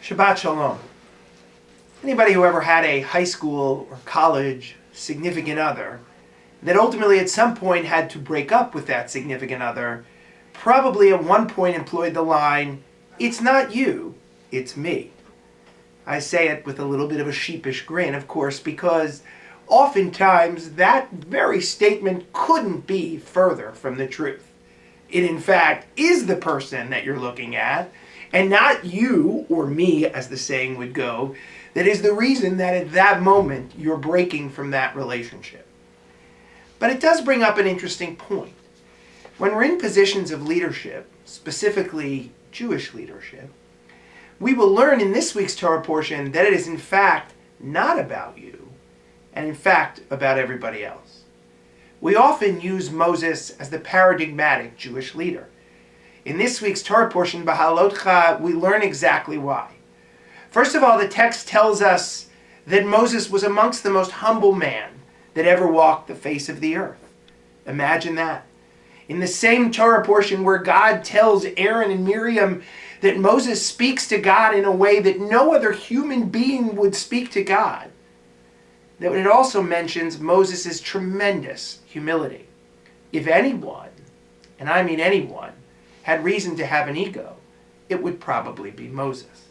Shabbat Shalom. Anybody who ever had a high school or college significant other that ultimately at some point had to break up with that significant other probably at one point employed the line, "It's not you, it's me." I say it with a little bit of a sheepish grin, of course, because oftentimes that very statement couldn't be further from the truth. It in fact is the person that you're looking at, and not you or me, as the saying would go, that is the reason that at that moment you're breaking from that relationship. But it does bring up an interesting point. When we're in positions of leadership, specifically Jewish leadership, we will learn in this week's Torah portion that it is in fact not about you, and in fact about everybody else. We often use Moses as the paradigmatic Jewish leader. In this week's Torah portion, B'Halotcha, we learn exactly why. First of all, the text tells us that Moses was amongst the most humble man that ever walked the face of the earth. Imagine that. In the same Torah portion where God tells Aaron and Miriam that Moses speaks to God in a way that no other human being would speak to God, that it also mentions Moses' tremendous humility. If anyone, and I mean anyone, had reason to have an ego, it would probably be Moses.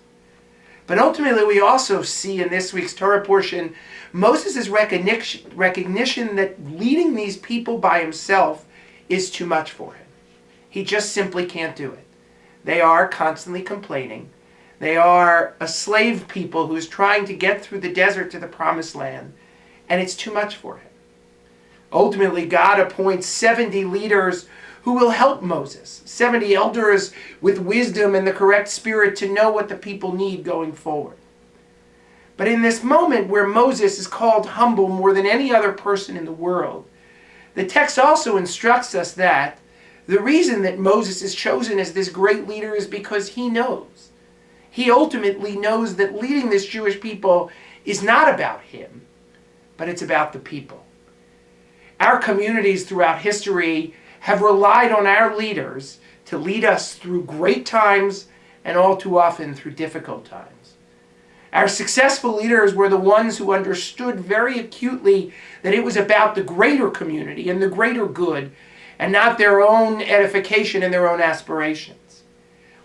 But ultimately, we also see in this week's Torah portion Moses' recognition that leading these people by himself is too much for him. He just simply can't do it. They are constantly complaining. They are a slave people who is trying to get through the desert to the promised land, and it's too much for him. Ultimately, God appoints 70 leaders who will help Moses, 70 elders with wisdom and the correct spirit to know what the people need going forward. But in this moment where Moses is called humble more than any other person in the world, the text also instructs us that the reason that Moses is chosen as this great leader is because he knows. He ultimately knows that leading this Jewish people is not about him, but it's about the people. Our communities throughout history have relied on our leaders to lead us through great times and all too often through difficult times. Our successful leaders were the ones who understood very acutely that it was about the greater community and the greater good and not their own edification and their own aspirations.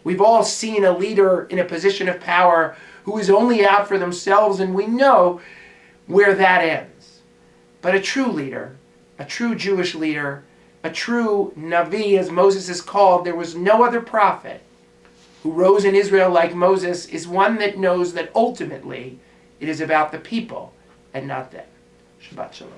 We've all seen a leader in a position of power who is only out for themselves, and we know where that ends. But a true leader, a true Jewish leader, a true Navi, as Moses is called, there was no other prophet who rose in Israel like Moses, is one that knows that ultimately it is about the people and not them. Shabbat Shalom.